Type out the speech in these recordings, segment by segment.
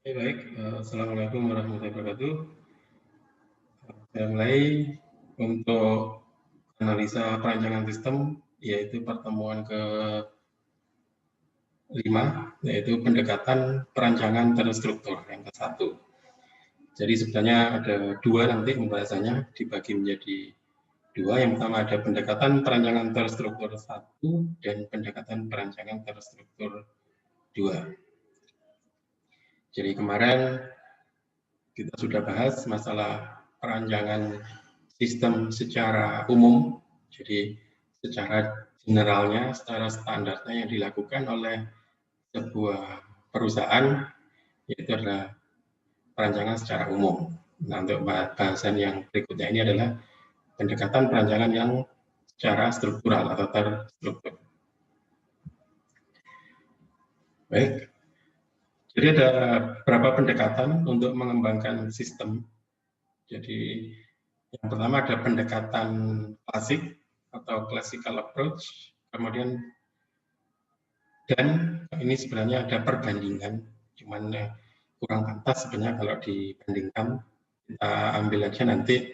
Baik, Assalamualaikum warahmatullahi wabarakatuh. Saya mulai untuk analisa perancangan sistem, yaitu pertemuan ke-5, yaitu pendekatan perancangan terstruktur yang ke-1. Jadi sebenarnya ada dua nanti pembahasannya, dibagi menjadi dua. Yang pertama ada pendekatan perancangan terstruktur 1 dan pendekatan perancangan terstruktur 2. Jadi kemarin kita sudah bahas masalah perancangan sistem secara umum, jadi secara generalnya, secara standarnya yang dilakukan oleh sebuah perusahaan, yaitu adalah perancangan secara umum. Nah, untuk bahasan yang berikutnya ini adalah pendekatan perancangan yang secara struktural atau terstruktur. Baik, jadi ada beberapa pendekatan untuk mengembangkan sistem. Jadi yang pertama ada pendekatan klasik atau classical approach, kemudian dan ini sebenarnya ada perbandingan, cuman kurang pantas sebenarnya kalau dibandingkan. Kita ambil aja nanti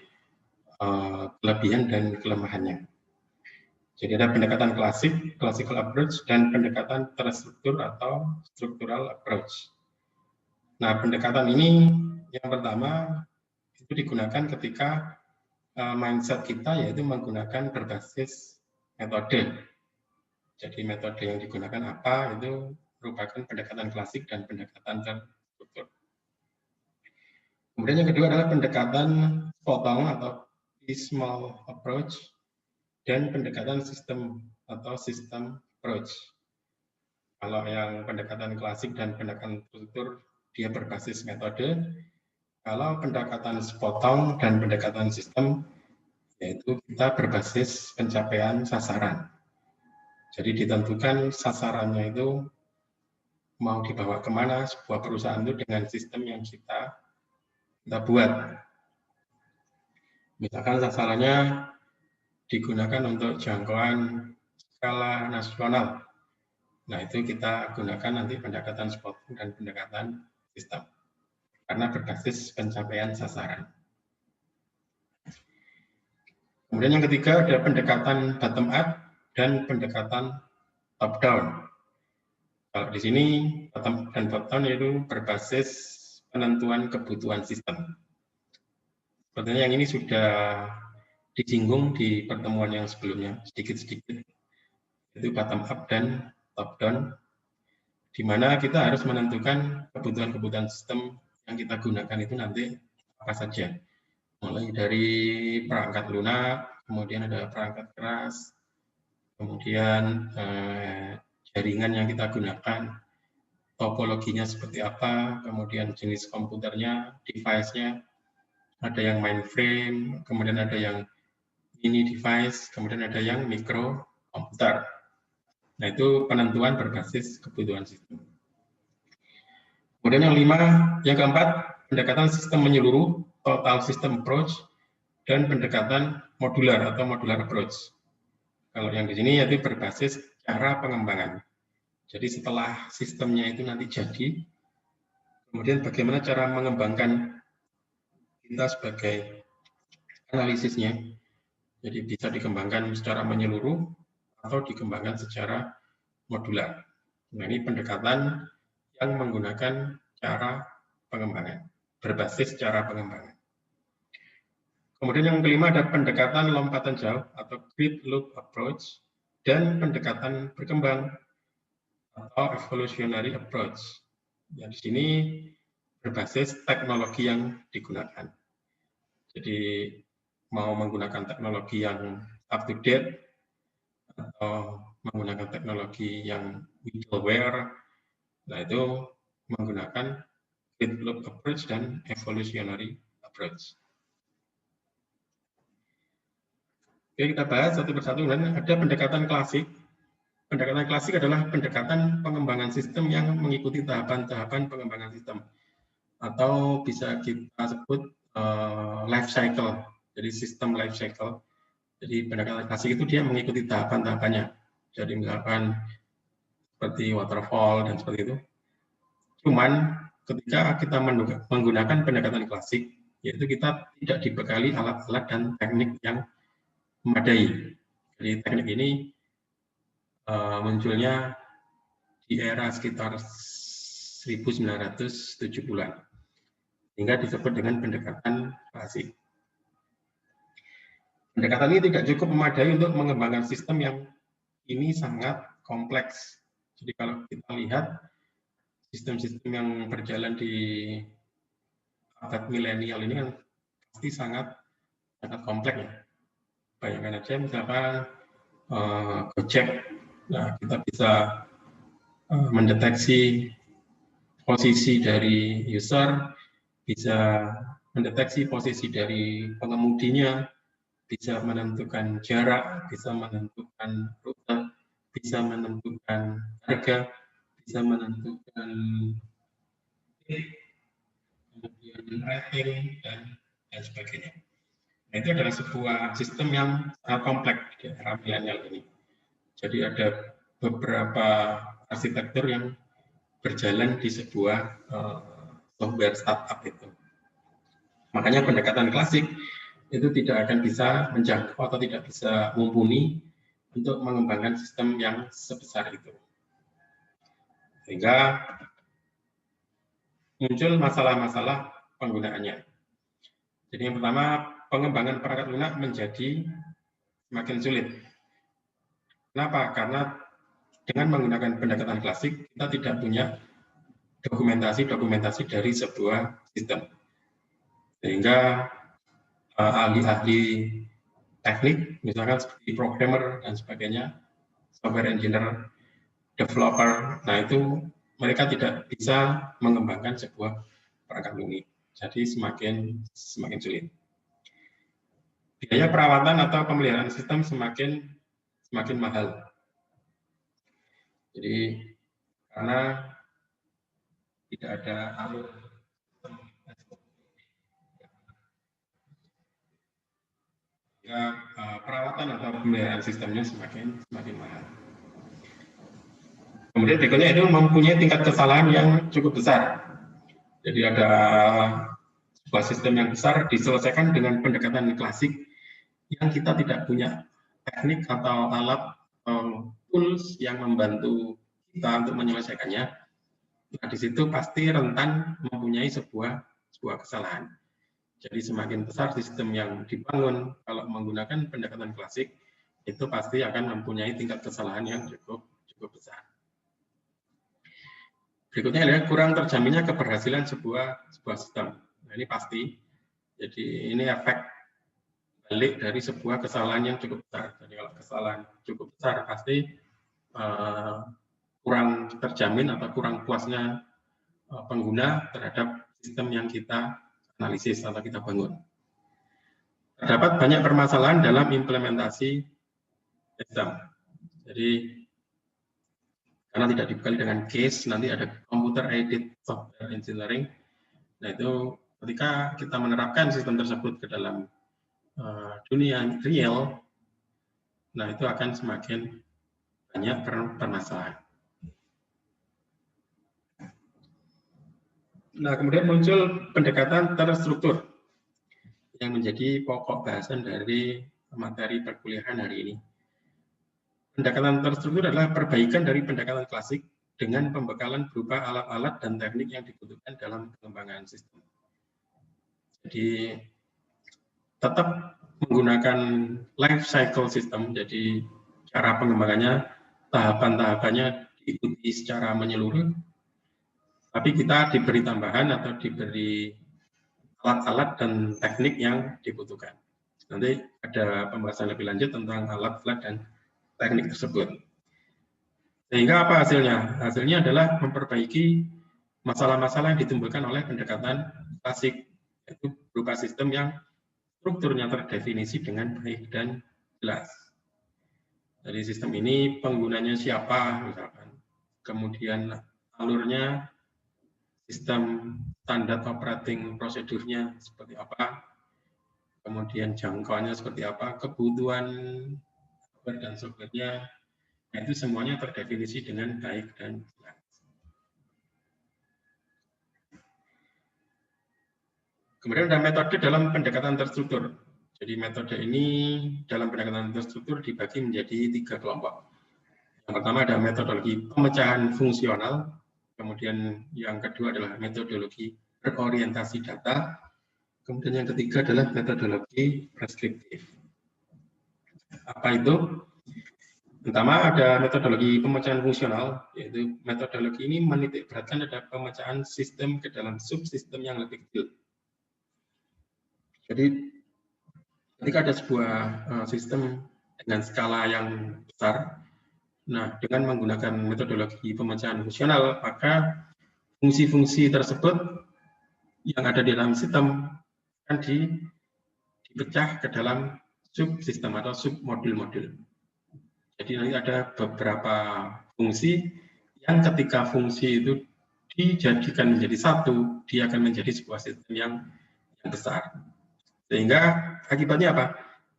kelebihan dan kelemahannya. Jadi ada pendekatan klasik, classical approach, dan pendekatan terstruktur atau structural approach. Nah, pendekatan ini yang pertama itu digunakan ketika mindset kita yaitu menggunakan berbasis metode. Jadi metode yang digunakan apa itu merupakan pendekatan klasik dan pendekatan terstruktur. Kemudian yang kedua adalah pendekatan potong atau piecemeal approach dan pendekatan sistem atau system approach. Kalau yang pendekatan klasik dan pendekatan struktur dia berbasis metode, kalau pendekatan sepotong dan pendekatan sistem yaitu kita berbasis pencapaian sasaran. Jadi ditentukan sasarannya itu mau dibawa kemana sebuah perusahaan itu dengan sistem yang kita buat. Misalkan sasarannya digunakan untuk jangkauan skala nasional. Nah, itu kita gunakan nanti pendekatan sepotong dan pendekatan sistem. Karena berbasis pencapaian sasaran. Kemudian yang ketiga ada pendekatan bottom up dan pendekatan top down. Kalau di sini bottom dan top down yaitu berbasis penentuan kebutuhan sistem. Sebenarnya yang ini sudah disinggung di pertemuan yang sebelumnya sedikit-sedikit. Itu bottom up dan top down, di mana kita harus menentukan kebutuhan-kebutuhan sistem yang kita gunakan itu nanti apa saja. Mulai dari perangkat lunak, kemudian ada perangkat keras, kemudian jaringan yang kita gunakan, topologinya seperti apa, kemudian jenis komputernya, device-nya, ada yang mainframe, kemudian ada yang mini device, kemudian ada yang micro komputer. Nah, itu penentuan berbasis kebutuhan sistem. Kemudian yang keempat, pendekatan sistem menyeluruh, total system approach, dan pendekatan modular atau modular approach. Kalau yang di sini yaitu berbasis cara pengembangan. Jadi setelah sistemnya itu nanti jadi, kemudian bagaimana cara mengembangkan kita sebagai analisisnya. Jadi bisa dikembangkan secara menyeluruh atau dikembangkan secara modular. Nah, ini pendekatan yang menggunakan cara pengembangan, berbasis cara pengembangan. Kemudian yang kelima ada pendekatan lompatan jauh atau grid loop approach dan pendekatan berkembang atau evolutionary approach. Ya, di sini berbasis teknologi yang digunakan. Jadi mau menggunakan teknologi yang up to date atau menggunakan teknologi yang middleware, nah itu menggunakan grid loop approach dan evolutionary approach. Oke, kita bahas satu persatu. Ada pendekatan klasik. Pendekatan klasik adalah pendekatan pengembangan sistem yang mengikuti tahapan-tahapan pengembangan sistem. Atau bisa kita sebut life cycle. Jadi sistem life cycle. Jadi pendekatan klasik itu dia mengikuti tahapan-tahapannya. Jadi misalkan seperti waterfall dan seperti itu. Cuman ketika kita menggunakan pendekatan klasik, yaitu kita tidak dibekali alat-alat dan teknik yang memadai. Jadi teknik ini munculnya di era sekitar 1970-an, sehingga disebut dengan pendekatan klasik. Pendekatan ini tidak cukup memadai untuk mengembangkan sistem yang ini sangat kompleks. Jadi kalau kita lihat sistem-sistem yang berjalan di abad milenial ini kan pasti sangat kompleks ya. Bayangkan aja misalkan Gojek, nah kita bisa mendeteksi posisi dari user, bisa mendeteksi posisi dari pengemudinya, bisa menentukan jarak, bisa menentukan rute, bisa menentukan harga, bisa menentukan kemudian rating dan sebagainya. Nah, itu adalah sebuah sistem yang sangat kompleks di era milenial ini. Jadi ada beberapa arsitektur yang berjalan di sebuah software startup itu. Makanya pendekatan klasik itu tidak akan bisa menjangkau atau tidak bisa mumpuni untuk mengembangkan sistem yang sebesar itu. Sehingga muncul masalah-masalah penggunaannya. Jadi yang pertama, pengembangan perangkat lunak menjadi semakin sulit. Kenapa? Karena dengan menggunakan pendekatan klasik, kita tidak punya dokumentasi dari sebuah sistem. Sehingga ahli-ahli teknik, misalkan seperti programmer dan sebagainya, software engineer, developer, nah itu mereka tidak bisa mengembangkan sebuah perangkat lunak. Jadi semakin sulit. Biaya perawatan atau pemeliharaan sistem semakin mahal. Jadi karena tidak ada alur perawatan atau pemeliharaan sistemnya semakin mahal. Kemudian berikutnya itu mempunyai tingkat kesalahan yang cukup besar. Jadi ada sebuah sistem yang besar diselesaikan dengan pendekatan klasik yang kita tidak punya teknik atau alat tools yang membantu kita untuk menyelesaikannya. Nah, di situ pasti rentan mempunyai sebuah kesalahan. Jadi semakin besar sistem yang dibangun kalau menggunakan pendekatan klasik, itu pasti akan mempunyai tingkat kesalahan yang cukup besar. Berikutnya adalah kurang terjaminnya keberhasilan sebuah sistem. Nah, ini pasti. Jadi ini efek balik dari sebuah kesalahan yang cukup besar. Jadi kalau kesalahan cukup besar pasti kurang terjamin atau kurang puasnya pengguna terhadap sistem yang kita analisis atau kita bangun. Terdapat banyak permasalahan dalam implementasi sistem. Jadi karena tidak dibekali dengan case, nanti ada computer aided software engineering. Nah itu ketika kita menerapkan sistem tersebut ke dalam dunia real, nah itu akan semakin banyak permasalahan. Nah kemudian muncul pendekatan terstruktur yang menjadi pokok bahasan dari materi perkuliahan hari ini. Pendekatan terstruktur adalah perbaikan dari pendekatan klasik dengan pembekalan berupa alat-alat dan teknik yang dibutuhkan dalam pengembangan sistem. Jadi tetap menggunakan life cycle system, jadi cara pengembangannya, tahapan-tahapannya diikuti secara menyeluruh, tapi kita diberi tambahan atau diberi alat-alat dan teknik yang dibutuhkan. Nanti ada pembahasan lebih lanjut tentang alat-alat dan teknik tersebut. Sehingga apa hasilnya? Hasilnya adalah memperbaiki masalah-masalah yang ditimbulkan oleh pendekatan klasik, yaitu berupa sistem yang strukturnya terdefinisi dengan baik dan jelas. Jadi sistem ini penggunanya siapa, misalkan. Kemudian alurnya, sistem standar operating prosedurnya seperti apa, kemudian jangkauannya seperti apa, kebutuhan hardware dan software-nya, itu semuanya terdefinisi dengan baik dan jelas. Kemudian ada metode dalam pendekatan terstruktur. Jadi metode ini dalam pendekatan terstruktur dibagi menjadi 3 kelompok. Yang pertama ada metodologi pemecahan fungsional, kemudian yang kedua adalah metodologi berorientasi data, kemudian yang ketiga adalah metodologi preskriptif. Apa itu? Pertama ada metodologi pemecahan fungsional, yaitu metodologi ini menitik beratkan ada pemecahan sistem ke dalam subsistem yang lebih kecil. Jadi ketika ada sebuah sistem dengan skala yang besar, nah dengan menggunakan metodologi pemecahan fungsional, maka fungsi-fungsi tersebut yang ada di dalam sistem akan dipecah ke dalam subsistem atau submodul-modul. Jadi nanti ada beberapa fungsi yang ketika fungsi itu dijadikan menjadi satu, dia akan menjadi sebuah sistem yang besar. Sehingga akibatnya apa?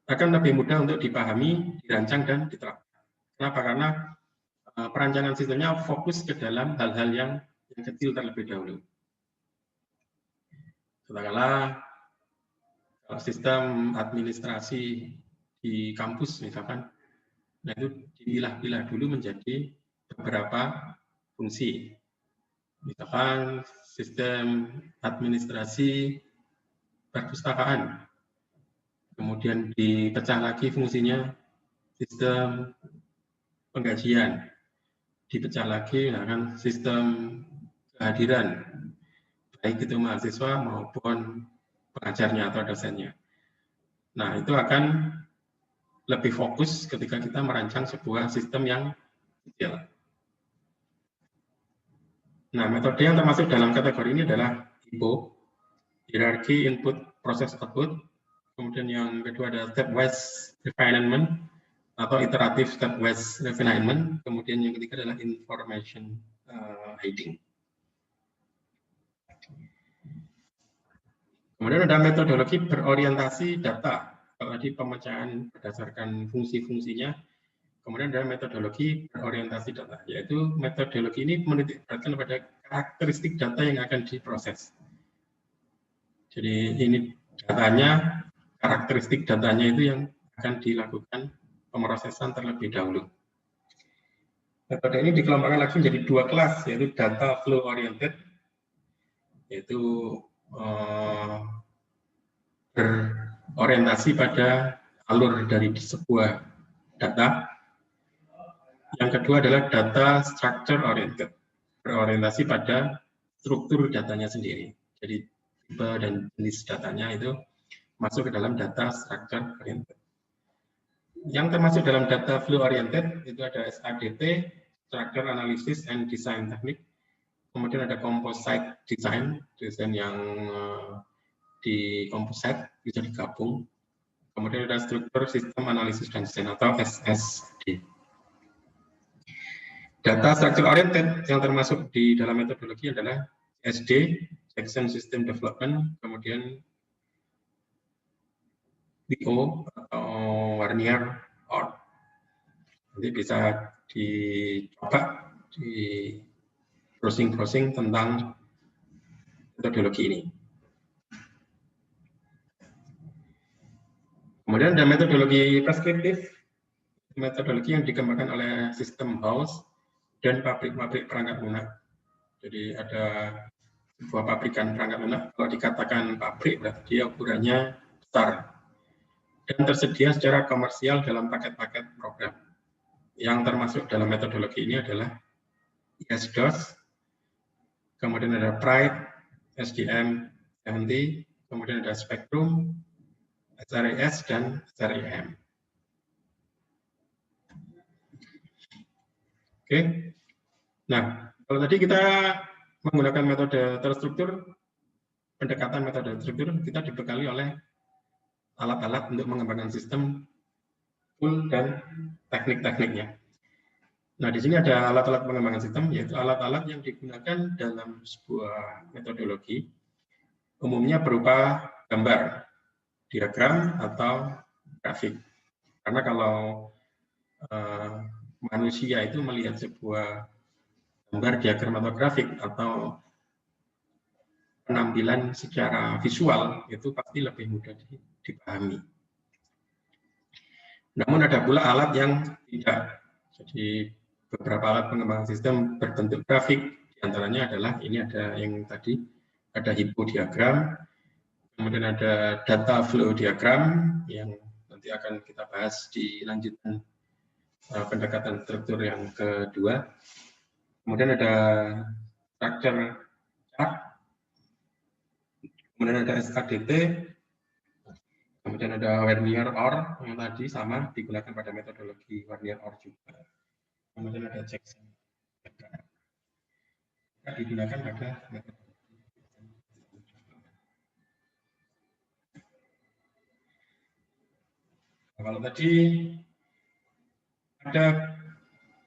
Akan lebih mudah untuk dipahami, dirancang, dan diterapkan. Kenapa? Karena perancangan sistemnya fokus ke dalam hal-hal yang kecil terlebih dahulu. Katakanlah sistem administrasi di kampus misalkan, nah itu dipilah-pilah dulu menjadi beberapa fungsi. Misalkan sistem administrasi perpustakaan, kemudian dipecah lagi fungsinya sistem penggajian, dipecah lagi misalkan sistem kehadiran, baik itu mahasiswa maupun pengajarnya atau dosennya. Nah, itu akan lebih fokus ketika kita merancang sebuah sistem yang detail. Nah, metode yang termasuk dalam kategori ini adalah HIPPO, hierarchy input process output. Kemudian yang kedua ada stepwise refinement atau iterative stepwise refinement. Kemudian yang ketiga adalah information hiding. Kemudian ada metodologi berorientasi data. Kalau tadi pemecahan berdasarkan fungsi-fungsinya, kemudian ada metodologi berorientasi data, yaitu metodologi ini menitik beratkan pada karakteristik data yang akan diproses. Jadi ini datanya, karakteristik datanya itu yang akan dilakukan pemrosesan terlebih dahulu. Metode ini dikelompokkan lagi menjadi 2 kelas, yaitu data flow oriented, yaitu berorientasi pada alur dari sebuah data. Yang kedua adalah data structure oriented, berorientasi pada struktur datanya sendiri. Jadi tipe dan jenis datanya itu masuk ke dalam data structure oriented. Yang termasuk dalam data flow oriented itu ada SADT, structure analysis and design technique. Kemudian ada composite design, desain yang di composite bisa digabung. Kemudian ada struktur sistem analisis dan desain atau SSD. Data structure oriented yang termasuk di dalam metodologi adalah SD, Jackson System Development, kemudian WO atau Warnier Ort. Nanti bisa dicoba di browsing-browsing tentang metodologi ini. Kemudian ada metodologi preskriptif, metodologi yang dikembangkan oleh System House dan pabrik-pabrik perangkat lunak. Jadi ada sebuah pabrikan perangkat lunak, kalau dikatakan pabrik berarti dia ukurannya besar dan tersedia secara komersial dalam paket-paket program. Yang termasuk dalam metodologi ini adalah IS-DOS, kemudian ada Pride, SDM-70, kemudian ada Spectrum, SRES, dan SREM. Oke. Nah, kalau tadi kita menggunakan metode terstruktur, pendekatan metode terstruktur, kita dibekali oleh alat-alat untuk mengembangkan sistem, tool, dan teknik-tekniknya. Nah, di sini ada alat-alat pengembangan sistem, yaitu alat-alat yang digunakan dalam sebuah metodologi, umumnya berupa gambar, diagram, atau grafik. Karena kalau manusia itu melihat sebuah gambar, diagram, atau grafik, atau penampilan secara visual itu pasti lebih mudah dipahami. Namun ada pula alat yang tidak. Jadi beberapa alat pengembangan sistem berbentuk grafik, diantaranya adalah ini ada yang tadi, ada hipodiagram, kemudian ada data flow diagram yang nanti akan kita bahas di lanjutan pendekatan struktur yang kedua. Kemudian ada structure chart, kemudian ada SKDT, kemudian ada Warnier OR yang tadi sama digunakan pada metodologi Warnier OR juga. Kemudian ada Jackson digunakan pada metodologi. Kalau tadi ada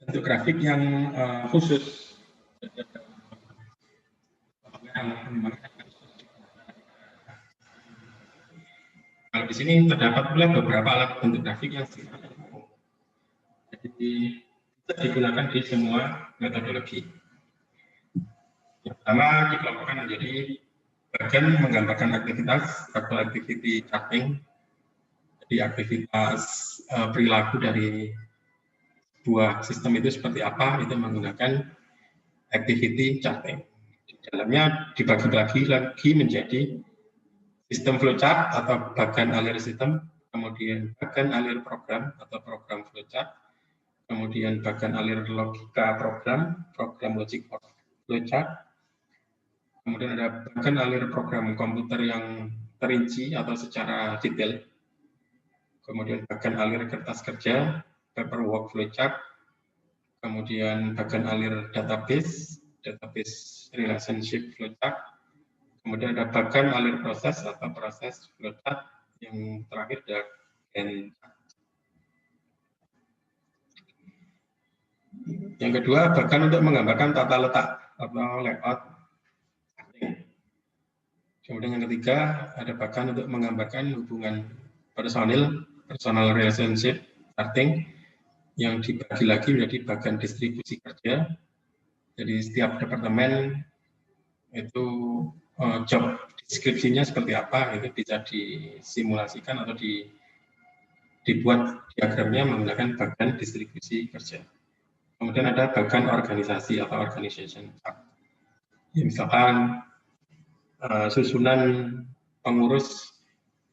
bentuk grafik yang khusus. Kalau di sini terdapat pula beberapa alat bentuk grafik yang sifatnya umum. Jadi bisa digunakan di semua metodologi. Yang pertama dikelompokkan menjadi bagian menggambarkan aktivitas atau activity charting. Jadi aktivitas perilaku dari sebuah sistem itu seperti apa, itu menggunakan activity charting. Di dalamnya dibagi-bagi lagi menjadi sistem flowchart atau bagan alir sistem, kemudian bagan alir program atau program flowchart, kemudian bagan alir logika program, program logic flowchart, kemudian ada bagan alir program komputer yang terinci atau secara detail, kemudian bagan alir kertas kerja, paperwork flowchart, kemudian bagan alir database relationship flowchart, kemudian ada bagan alir proses atau proses flowchart, yang terakhir ada Gantt chart. Yang kedua, bagan untuk menggambarkan tata letak atau layout. Kemudian yang ketiga, ada bagan untuk menggambarkan hubungan personal relationship charting, yang dibagi lagi menjadi bagan distribusi kerja. Jadi setiap departemen itu job deskripsinya seperti apa, itu bisa disimulasikan atau dibuat diagramnya menggunakan bagan distribusi kerja. Kemudian ada bagan organisasi atau organization chart. Ya, misalkan susunan pengurus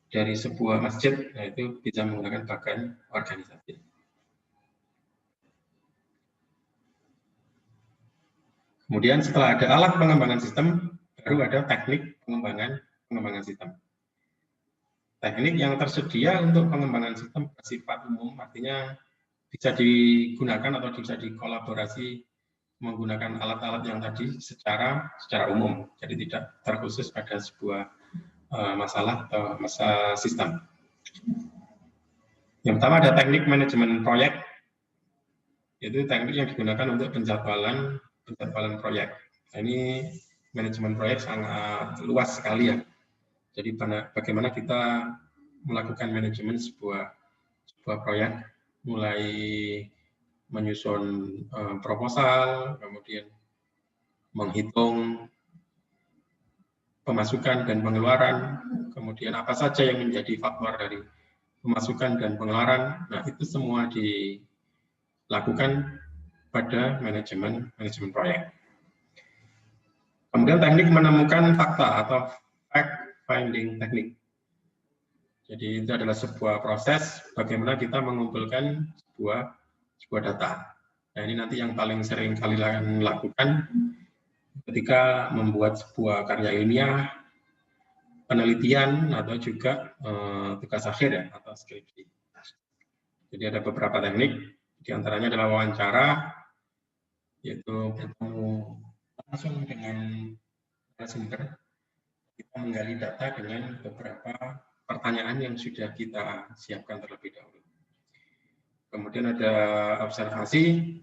dari sebuah masjid, nah itu bisa menggunakan bagan organisasi. Kemudian setelah ada alat pengembangan sistem, baru ada teknik pengembangan sistem. Teknik yang tersedia untuk pengembangan sistem bersifat umum, artinya bisa digunakan atau bisa dikolaborasi menggunakan alat-alat yang tadi secara umum, jadi tidak terkhusus pada sebuah masalah atau masalah sistem. Yang pertama ada teknik manajemen proyek, yaitu teknik yang digunakan untuk penjadwalan proyek. Nah, ini manajemen proyek sangat luas sekali ya. Jadi bagaimana kita melakukan manajemen sebuah proyek, mulai menyusun proposal, kemudian menghitung pemasukan dan pengeluaran, kemudian apa saja yang menjadi faktor dari pemasukan dan pengeluaran. Nah, itu semua dilakukan pada manajemen proyek. Kemudian teknik menemukan fakta atau fact finding teknik. Jadi itu adalah sebuah proses bagaimana kita mengumpulkan sebuah data. Nah, ini nanti yang paling sering kali lakukan ketika membuat sebuah karya ilmiah, penelitian, atau juga tugas akhir ya, atau skripsi. Jadi ada beberapa teknik, diantaranya adalah wawancara, yaitu bertemu langsung dengan narasumber, kita menggali data dengan beberapa pertanyaan yang sudah kita siapkan terlebih dahulu. Kemudian ada observasi,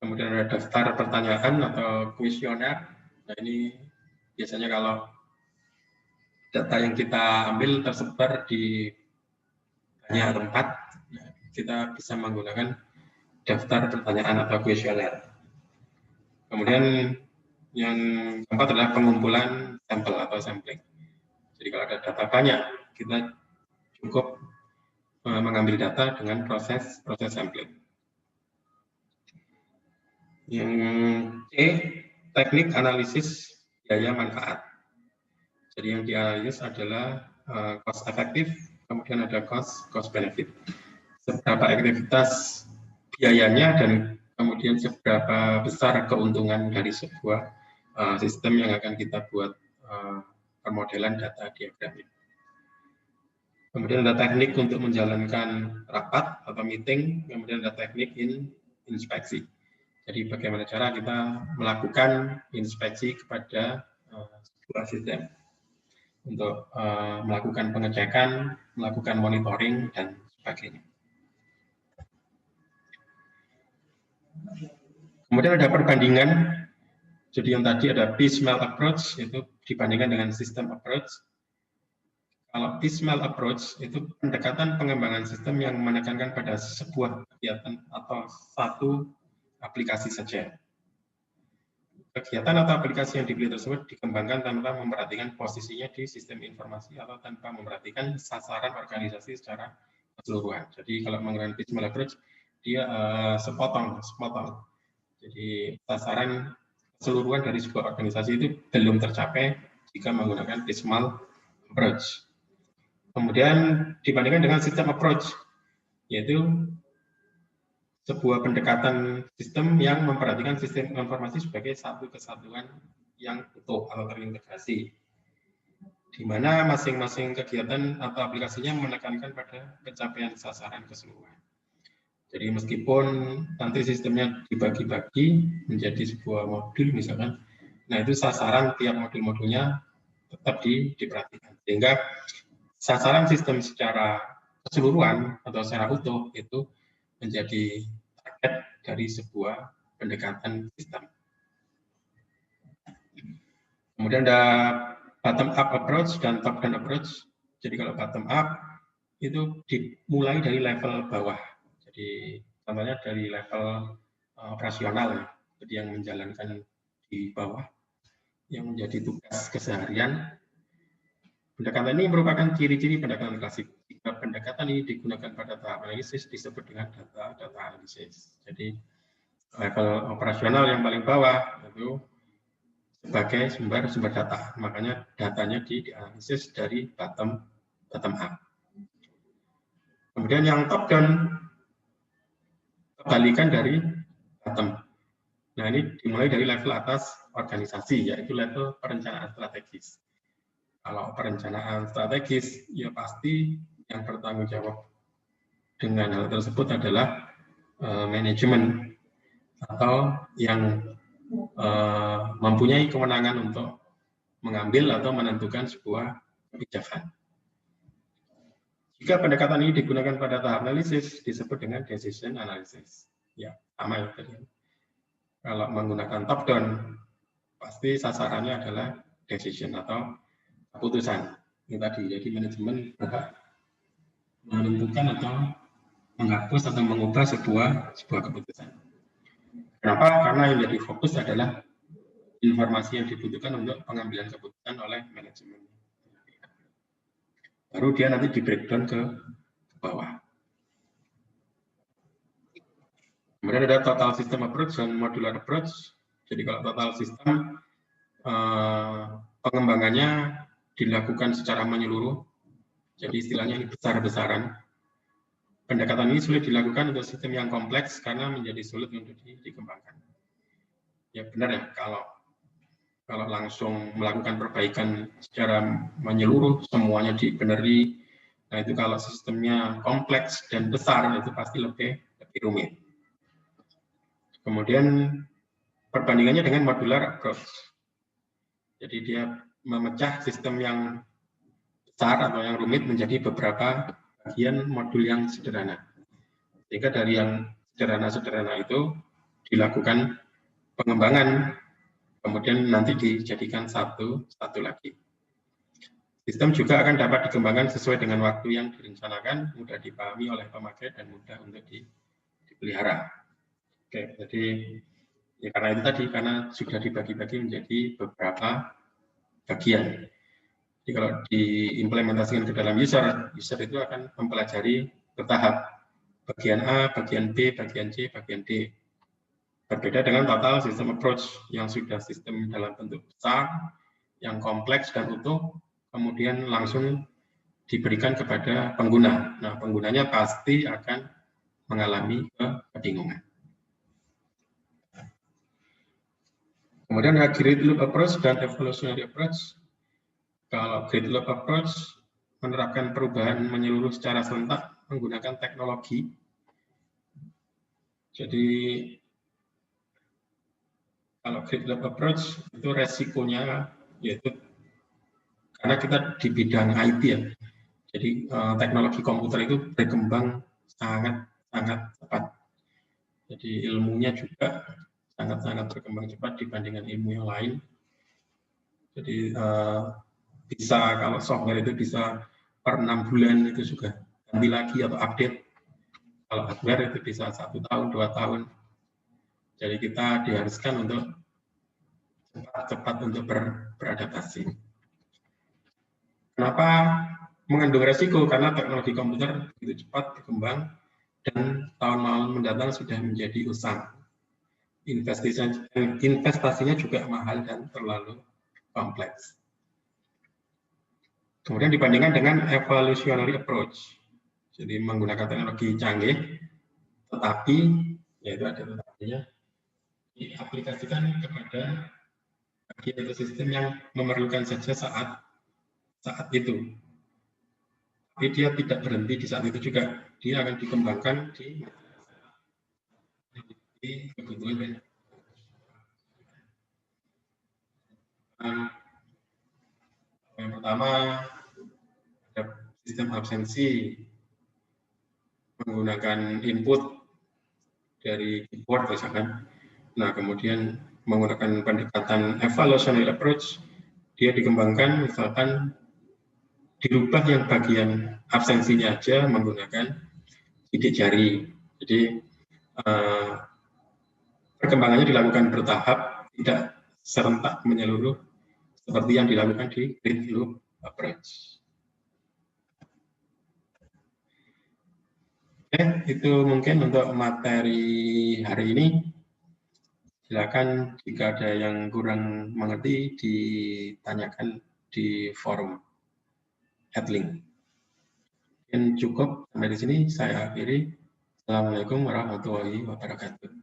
kemudian ada daftar pertanyaan atau kuesioner. Nah, ini biasanya kalau data yang kita ambil tersebar di banyak tempat, kita bisa menggunakan daftar pertanyaan atau kuesioner. Kemudian yang keempat adalah pengumpulan sampel atau sampling. Jadi kalau ada data banyak, kita cukup mengambil data dengan proses sampling. Yang C, teknik analisis biaya manfaat. Jadi yang dianalisis adalah cost efektif, kemudian ada cost benefit. Seberapa aktivitas biayanya dan kemudian seberapa besar keuntungan dari sebuah sistem yang akan kita buat permodelan data diagramnya. Kemudian ada teknik untuk menjalankan rapat atau meeting, kemudian ada teknik inspeksi. Jadi bagaimana cara kita melakukan inspeksi kepada sebuah sistem untuk melakukan pengecekan, melakukan monitoring, dan sebagainya. Kemudian ada perbandingan. Jadi yang tadi ada piecemeal approach, itu dibandingkan dengan system approach. Kalau piecemeal approach itu pendekatan pengembangan sistem yang menekankan pada sebuah kegiatan atau satu aplikasi saja. Kegiatan atau aplikasi yang dipilih tersebut dikembangkan tanpa memperhatikan posisinya di sistem informasi atau tanpa memperhatikan sasaran organisasi secara keseluruhan. Jadi kalau menggunakan piecemeal approach, dia sepotong. Jadi sasaran keseluruhan dari sebuah organisasi itu belum tercapai jika menggunakan piecemeal approach. Kemudian dibandingkan dengan sistem approach, yaitu sebuah pendekatan sistem yang memperhatikan sistem informasi sebagai satu kesatuan yang utuh atau terintegrasi, di mana masing-masing kegiatan atau aplikasinya menekankan pada pencapaian sasaran keseluruhan. Jadi meskipun nanti sistemnya dibagi-bagi menjadi sebuah modul misalkan, nah itu sasaran tiap modul-modulnya tetap diperhatikan, sehingga sasaran sistem secara keseluruhan atau secara utuh itu menjadi target dari sebuah pendekatan sistem. Kemudian ada bottom up approach dan top down approach. Jadi kalau bottom up itu dimulai dari level bawah. Jadi contohnya dari level operasional, jadi yang menjalankan di bawah, yang menjadi tugas keseharian. Pendekatan ini merupakan ciri-ciri pendekatan klasik. Jika pendekatan ini digunakan pada tahap analisis disebut dengan data analisis. Jadi level operasional yang paling bawah itu sebagai sumber data. Makanya datanya dianalisis dari bottom up. Kemudian yang top down kebalikan dari bottom. Nah ini dimulai dari level atas organisasi, yaitu level perencanaan strategis. Kalau perencanaan strategis, ya pasti yang bertanggung jawab dengan hal tersebut adalah manajemen atau yang mempunyai kewenangan untuk mengambil atau menentukan sebuah kebijakan. Jika pendekatan ini digunakan pada tahap analisis, disebut dengan decision analysis. Ya, sama ya tadi. Kalau menggunakan top down, pasti sasarannya adalah decision atau keputusan. Ini tadi, jadi manajemen menentukan atau menghapus atau mengubah sebuah keputusan. Kenapa? Karena yang jadi fokus adalah informasi yang dibutuhkan untuk pengambilan keputusan oleh manajemen. Baru dia nanti di breakdown ke bawah. Kemudian ada total system approach dan modular approach. Jadi kalau total system pengembangannya dilakukan secara menyeluruh. Jadi istilahnya ini besar-besaran. Pendekatan ini sulit dilakukan untuk sistem yang kompleks karena menjadi sulit untuk dikembangkan. Ya benar ya, kalau langsung melakukan perbaikan secara menyeluruh, semuanya dibenerin. Nah itu kalau sistemnya kompleks dan besar, itu pasti lebih rumit. Kemudian perbandingannya dengan modular approach. Jadi dia memecah sistem yang besar atau yang rumit menjadi beberapa bagian modul yang sederhana. Sehingga dari yang sederhana-sederhana itu dilakukan pengembangan, kemudian nanti dijadikan satu lagi. Sistem juga akan dapat dikembangkan sesuai dengan waktu yang direncanakan, mudah dipahami oleh pemakai dan mudah untuk dipelihara. Oke, jadi ya karena itu tadi, karena sudah dibagi-bagi menjadi beberapa bagian. Jadi kalau diimplementasikan ke dalam user itu akan mempelajari bertahap. Bagian A, bagian B, bagian C, bagian D. Berbeda dengan total system approach yang sudah sistem dalam bentuk besar, yang kompleks dan utuh, kemudian langsung diberikan kepada pengguna. Nah, penggunanya pasti akan mengalami kebingungan. Kemudian ada grid loop approach dan evolutionary approach. Kalau grid loop approach menerapkan perubahan menyeluruh secara serentak menggunakan teknologi. Jadi kalau grid loop approach itu resikonya yaitu karena kita di bidang IT ya. Jadi teknologi komputer itu berkembang sangat cepat. Jadi ilmunya juga sangat berkembang cepat dibandingkan ilmu yang lain. Jadi bisa kalau software itu bisa per 6 bulan itu juga ganti lagi atau update. Kalau hardware itu bisa 1 tahun, 2 tahun. Jadi kita diharuskan untuk cepat untuk beradaptasi. Kenapa mengandung resiko? Karena teknologi komputer begitu cepat berkembang dan tahun mendatang sudah menjadi usang. Investasinya juga mahal dan terlalu kompleks. Kemudian dibandingkan dengan evolutionary approach, jadi menggunakan teknologi canggih, tetapi yaitu ada tetapinya diaplikasikan kepada bagian ekosistem yang memerlukan saja saat itu. Tapi dia tidak berhenti di saat itu juga, dia akan dikembangkan di kebutuhan. Yang pertama ada sistem absensi menggunakan input dari keyboard misalkan. Nah, kemudian menggunakan pendekatan evolutionary approach, dia dikembangkan misalkan dirubah yang bagian absensinya aja menggunakan sidik jari. Jadi perkembangannya dilakukan bertahap, tidak serentak menyeluruh seperti yang dilakukan di grid loop approach. Oke, itu mungkin untuk materi hari ini. Silakan jika ada yang kurang mengerti ditanyakan di forum Adlink. Mungkin cukup sampai di sini, saya akhiri. Assalamualaikum warahmatullahi wabarakatuh.